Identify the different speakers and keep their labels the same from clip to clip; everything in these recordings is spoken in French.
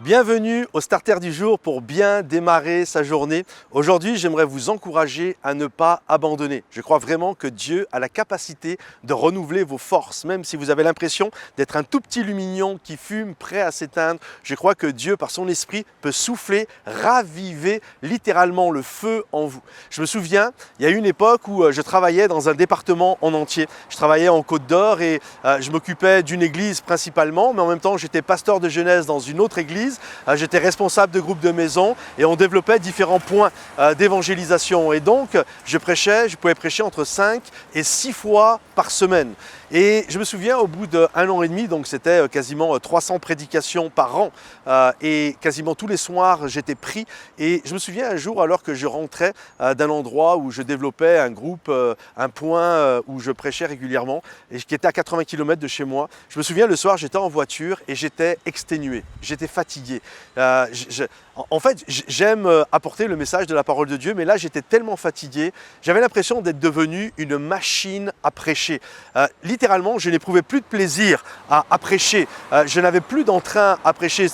Speaker 1: Bienvenue au Starter du jour pour bien démarrer sa journée. Aujourd'hui, j'aimerais vous encourager à ne pas abandonner. Je crois vraiment que Dieu a la capacité de renouveler vos forces, même si vous avez l'impression d'être un tout petit lumignon qui fume, prêt à s'éteindre. Je crois que Dieu, par son esprit, peut souffler, raviver littéralement le feu en vous. Je me souviens, il y a eu une époque où je travaillais dans un département en entier. Je travaillais en Côte d'Or et je m'occupais d'une église principalement, mais en même temps, j'étais pasteur de jeunesse dans une autre église. J'étais responsable de groupe de maison et on développait différents points d'évangélisation. Et donc, je pouvais prêcher entre 5 et 6 fois par semaine. Et je me souviens, au bout d'1 an et demi, donc c'était quasiment 300 prédications par an et quasiment tous les soirs, j'étais pris. Et je me souviens un jour, alors que je rentrais d'un endroit où je développais un groupe, un point où je prêchais régulièrement et qui était à 80 km de chez moi. Je me souviens, le soir, j'étais en voiture et j'étais exténué, j'étais fatigué. En fait, j'aime apporter le message de la parole de Dieu, mais là, j'étais tellement fatigué, j'avais l'impression d'être devenu une machine à prêcher. Littéralement, je n'éprouvais plus de plaisir à prêcher, je n'avais plus d'entrain à prêcher.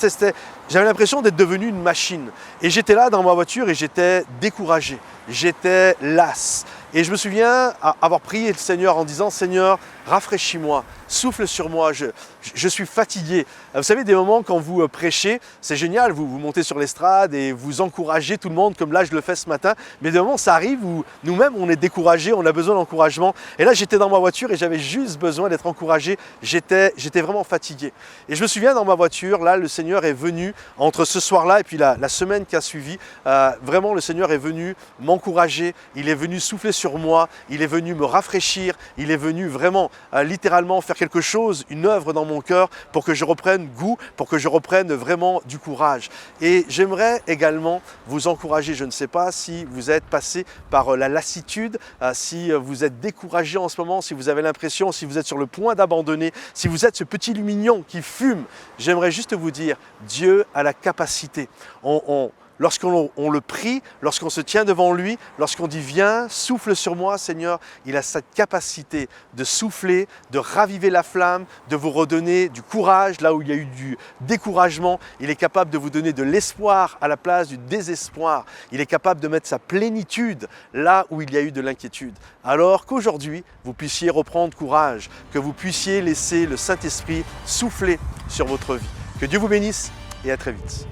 Speaker 1: J'avais l'impression d'être devenu une machine. Et j'étais là dans ma voiture et j'étais découragé, j'étais las. Et je me souviens avoir prié le Seigneur en disant « Seigneur, rafraîchis-moi, souffle sur moi, je suis fatigué ». Vous savez, des moments quand vous prêchez, c'est génial, vous montez sur l'estrade et vous encouragez tout le monde comme là je le fais ce matin. Mais des moments, ça arrive où nous-mêmes on est découragés, on a besoin d'encouragement. Et là j'étais dans ma voiture et j'avais juste besoin d'être encouragé, j'étais vraiment fatigué. Et je me souviens dans ma voiture, là le Seigneur est venu, entre ce soir-là et puis la semaine qui a suivi, vraiment le Seigneur est venu m'encourager, il est venu souffler sur moi, il est venu me rafraîchir, il est venu vraiment littéralement faire quelque chose, une œuvre dans mon cœur pour que je reprenne goût, pour que je reprenne vraiment du courage. Et j'aimerais également vous encourager, je ne sais pas si vous êtes passé par la lassitude, si vous êtes découragé en ce moment, si vous avez l'impression, si vous êtes sur le point d'abandonner, si vous êtes ce petit lumignon qui fume, j'aimerais juste vous dire, Dieu a la capacité. Lorsqu'on le prie, lorsqu'on se tient devant lui, lorsqu'on dit « Viens, souffle sur moi, Seigneur », il a cette capacité de souffler, de raviver la flamme, de vous redonner du courage là où il y a eu du découragement. Il est capable de vous donner de l'espoir à la place du désespoir. Il est capable de mettre sa plénitude là où il y a eu de l'inquiétude. Alors qu'aujourd'hui, vous puissiez reprendre courage, que vous puissiez laisser le Saint-Esprit souffler sur votre vie. Que Dieu vous bénisse et à très vite.